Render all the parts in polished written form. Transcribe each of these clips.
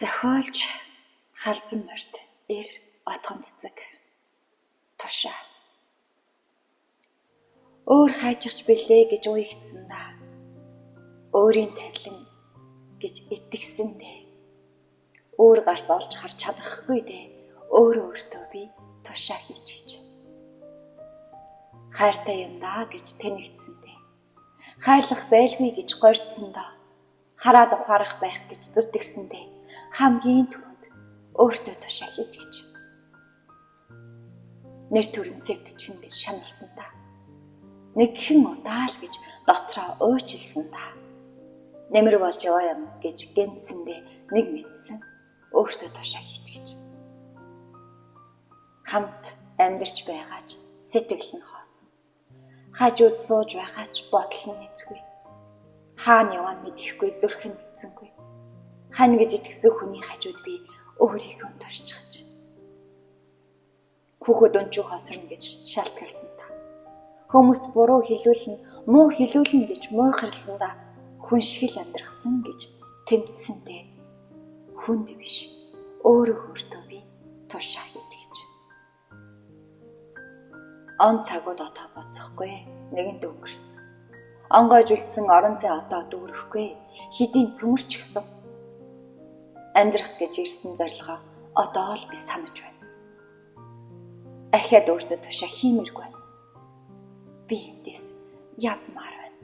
Зохиолч Халзан морьд эр отгон цэцэг тушаа. Өөр хайчигч билээ гэж уйгдсан да. Өөрийн танилан гэж итгэсэн дээ. Өөр гарц олж харж чадахгүй дээ. Өөртөө би тушаа хийч гэж. Хайртай юм даа гэж тэнэгдсэн дээ. Хайрлах байлгүй гэж горьдсон доо. Хараад ухаарах байх гэж зүтгэсэн дээ. Хамгийн түрүүнд өөртөө тушаа хийч гэж. Нэр төрийн сэвтчин гэж шаналсан та. Нэгхэн удаал гэж дотроо уучлсан та. Нэмэр болж яваа юм гэж гэнцсэндээ нэг мэдсэн өөртөө тушаа хийч гэж. Хамт амьдарч байгаач сэтгэл нь хоосон. Хажууд сууж байгаач бодол нь нэцгүй. Хаана яваа мэдэхгүй зүрх нь мэдсэнгүй. Хань гэж итгэсэн хүний хажууд би өөрийгөө тушчихж. Хүүхэд өнчүү хоцорно гэж шалтгаалсан та. Хүмүүст буруу хэлүүлнэ, муу хэлүүлнэ гэж муухарлсан да. Хүн шиг л амьдрахсан гэж тэмцсэндээ хүнд биш өөртөө би тушаа хийж гэж. Он цагууд одоо боцохгүй нэгэнд өнгөрсөн. Онгойж үлдсэн орон зай одоо дүүрэхгүй хэдийн цөмөрч гисэн. Амьдрах гэж ирсэн зорилгоо одоо л би санаж байна. Ахиад өөртөө тушаа хиймэргүй байна. Би эндээс явмаар байна.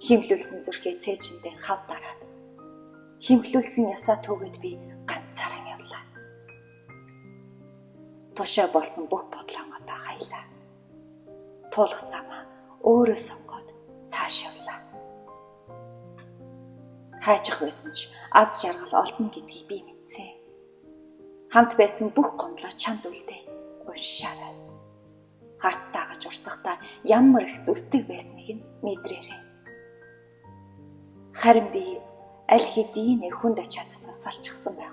Химлүүлсэн зүрхээ цээжиндээ хав дараад. Химлүүлсэн ясаа түгэд би ганцаараа явлаа. Тушаа болсон бүх бодлоо одоо хайлаа. Туулах замаа өөрөө сонгоод цааш явлаа. Хайчих байсан ч аз жаргал олдно гэдгийг би мэдсэн. Хамт байсан бүх гомдлоо чамд үлдээ уншаарай. Хац таагаж урсахдаа ямар их зүсдэг байсныг нь мэдрээрэй. Харин би аль хэдийн хүнд ачаанаас салчихсан байх.